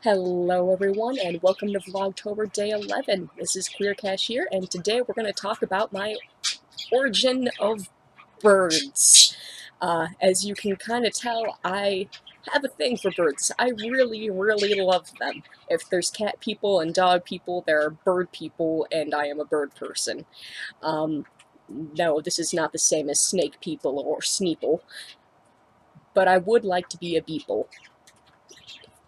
Hello everyone and welcome to Vlogtober Day 11. This is Queer Cashier and today we're going to talk about my origin of birds. As you can kind of tell, I have a thing for birds. I really love them. If there's cat people and dog people, there are bird people and I am a bird person. No, this is not the same as snake people or sneeple, but I would like to be a beeple.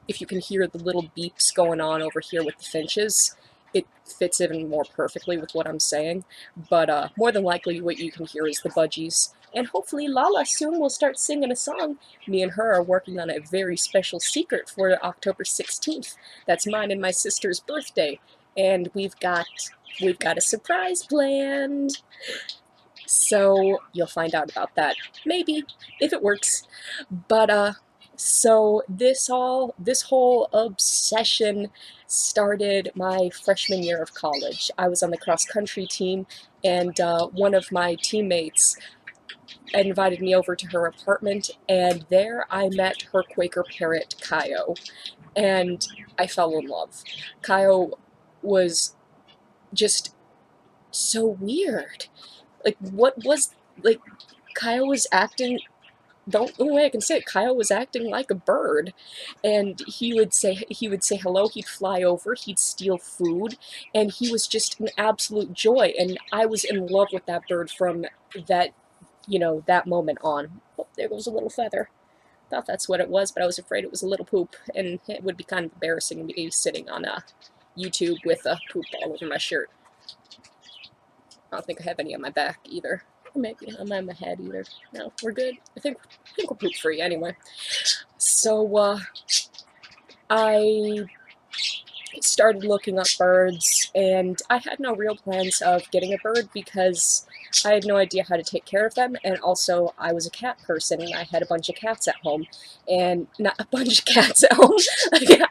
If you can hear the little beeps going on over here with the finches, it fits even more perfectly with what I'm saying. But more than likely what you can hear is the budgies. And hopefully Lala soon will start singing a song. Me and her are working on a very special secret for October 16th. That's mine and my sister's birthday. And we've got a surprise planned. So you'll find out about that. Maybe, if it works. So this whole obsession started my freshman year of college. I was on the cross-country team, and one of my teammates invited me over to her apartment, and there I met her Quaker parrot, Kaio, and I fell in love. Kaio was just so weird. Kaio was acting... The only way I can say it, Kyle was acting like a bird, and he would say hello, he'd fly over, he'd steal food, and he was just an absolute joy, and I was in love with that bird from that, that moment on. Oh, there goes a little feather. Thought that's what it was, but I was afraid it was a little poop, and it would be kind of embarrassing to be sitting on YouTube with a poop all over my shirt. I don't think I have any on my back either. Maybe I'm on my head either. No, we're good. I think we're poop free anyway. So I started looking up birds, and I had no real plans of getting a bird because I had no idea how to take care of them, and also I was a cat person and I had a bunch of cats at home, and not a bunch of cats at home. I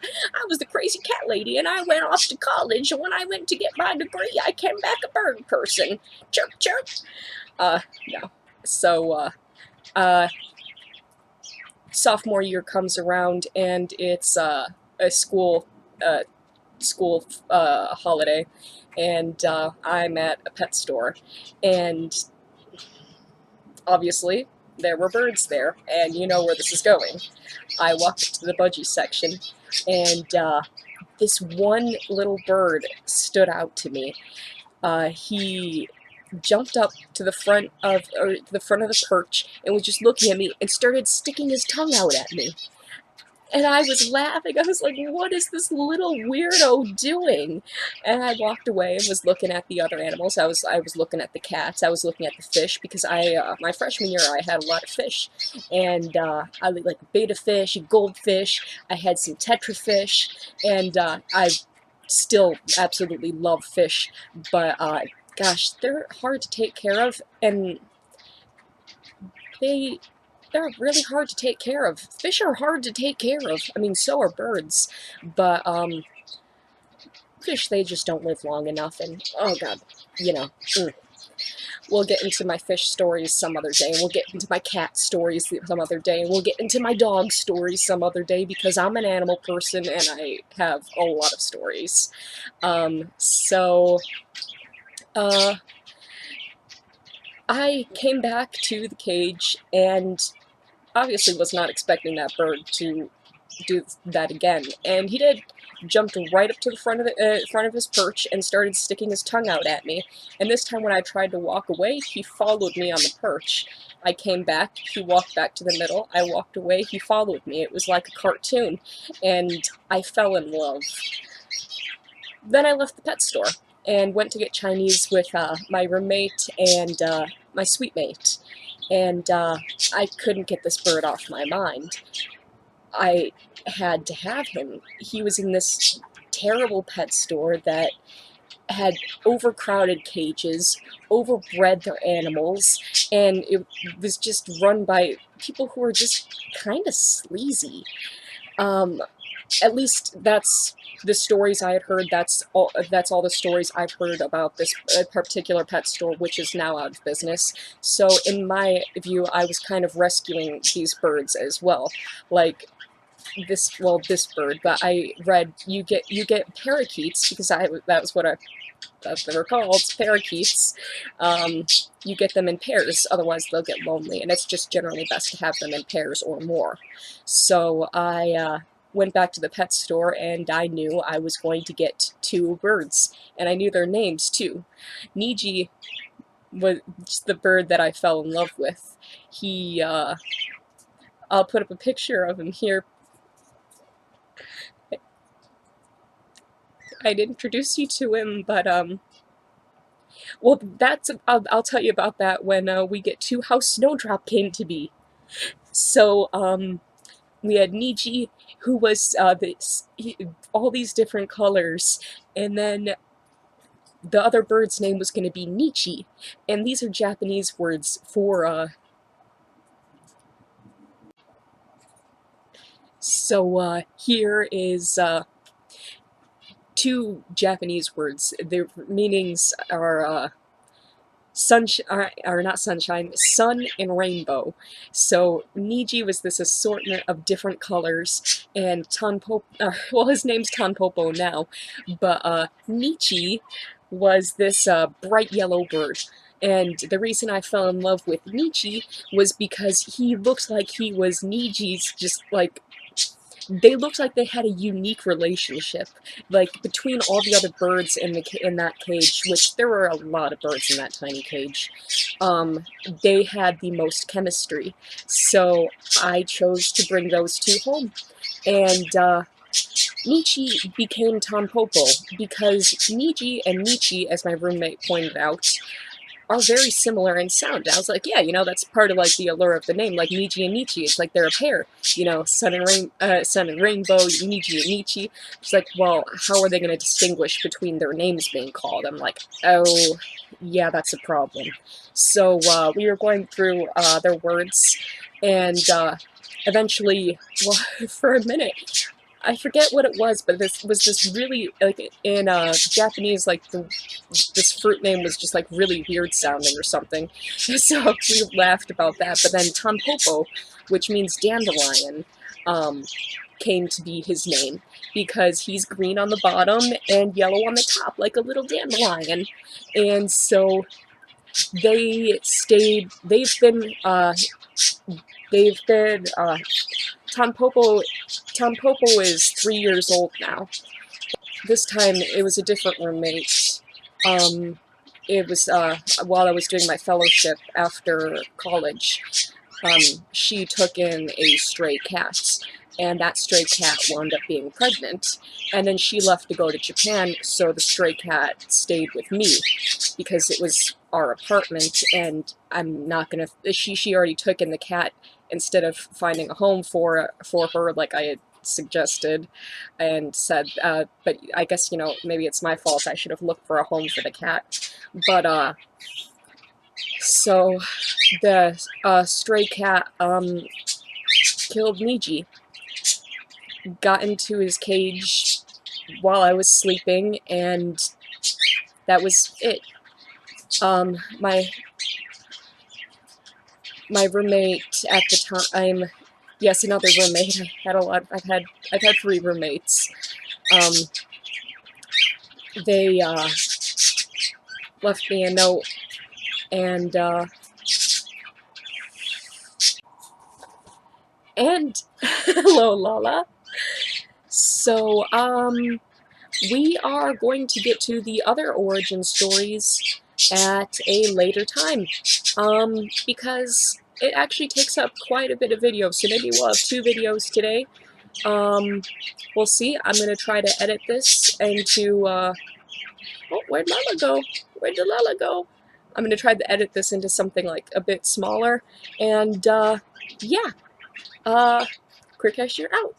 was the crazy cat lady, and I went off to college, and when I went to get my degree, I came back a bird person. Chirp, chirp. No. So, sophomore year comes around, and it's, a school holiday, and, I'm at a pet store, and obviously, there were birds there, and you know where this is going. I walked to the budgie section, and, this one little bird stood out to me. He jumped up to the front of the perch and was just looking at me and started sticking his tongue out at me. And I was laughing. I was like, what is this little weirdo doing? And I walked away and was looking at the other animals. I was looking at the cats. I was looking at the fish because my freshman year I had a lot of fish. And I like betta fish, goldfish. I had some tetra fish. And I still absolutely love fish. But gosh, they're hard to take care of, and they're really hard to take care of. Fish are hard to take care of. I mean, so are birds, but fish, they just don't live long enough, and oh god, We'll get into my fish stories some other day, and we'll get into my cat stories some other day, and we'll get into my dog stories some other day, because I'm an animal person and I have a lot of stories. I came back to the cage and obviously was not expecting that bird to do that again, and he did. Jumped right up to the front of his perch and started sticking his tongue out at me. And this time when I tried to walk away, he followed me on the perch. I came back, he walked back to the middle, I walked away, he followed me. It was like a cartoon, and I fell in love. Then I left the pet store and went to get Chinese with my roommate and my suite mate. And I couldn't get this bird off my mind. I had to have him. He was in this terrible pet store that had overcrowded cages, overbred their animals, and it was just run by people who were just kind of sleazy. At least that's the stories I had heard. That's all the stories I've heard about this particular pet store, which is now out of business. So in my view, I was kind of rescuing these birds as well. Like, this bird, but I read you get parakeets, because that was what they were called, parakeets. You get them in pairs, otherwise they'll get lonely, and it's just generally best to have them in pairs or more. So I went back to the pet store, and I knew I was going to get 2 birds, and I knew their names too. Niji was the bird that I fell in love with. I'll put up a picture of him here. I'd introduce you to him, but well, I'll tell you about that when we get to how Snowdrop came to be. So we had Niji, who was all these different colors, and then the other bird's name was going to be Nichi, and these are Japanese words for so here is 2 Japanese words. Their meanings are not sunshine, sun and rainbow. So Niji was this assortment of different colors, and Tanpopo, well, his name's Tanpopo now, but Nichi was this bright yellow bird. And the reason I fell in love with Nichi was because he looked like he was Niji's, just like, they looked like they had a unique relationship, like between all the other birds in that cage, which there were a lot of birds in that tiny cage. They had the most chemistry, so I chose to bring those 2 home. And Nichi became Tanpopo because Niji and Nichi, as my roommate pointed out, are very similar in sound. And I was like, yeah, that's part of like the allure of the name, like Niji and Nichi. It's like they're a pair, sun and rainbow, Niji and Nichi. She's like, well, how are they going to distinguish between their names being called? I'm like, oh, yeah, that's a problem. So we were going through their words, and eventually, well, for a minute, I forget what it was, but this was this really, like, in Japanese, like, this fruit name was just, like, really weird sounding or something. So we laughed about that. But then Tanpopo, which means dandelion, came to be his name, because he's green on the bottom and yellow on the top, like a little dandelion. And so they've been Tanpopo is 3 years old now. This time it was a different roommate. It was while I was doing my fellowship after college. She took in a stray cat, and that stray cat wound up being pregnant. And then she left to go to Japan, so the stray cat stayed with me, because it was our apartment, and I'm not gonna. She already took in the cat instead of finding a home for her, like I had suggested, and said, but I guess, maybe it's my fault. I should have looked for a home for the cat. But so the stray cat killed Niji, got into his cage while I was sleeping, and that was it. My roommate at the time, yes, another roommate. I've had 3 roommates. They left me a note, and hello, Lala. So we are going to get to the other origin stories at a later time, because it actually takes up quite a bit of video, so maybe we'll have 2 videos today. We'll see. I'm going to try to edit this into, oh, where'd Lala go? Where'd the Lala go? I'm going to try to edit this into something, like, a bit smaller, and, yeah. Quick Cash, you're out.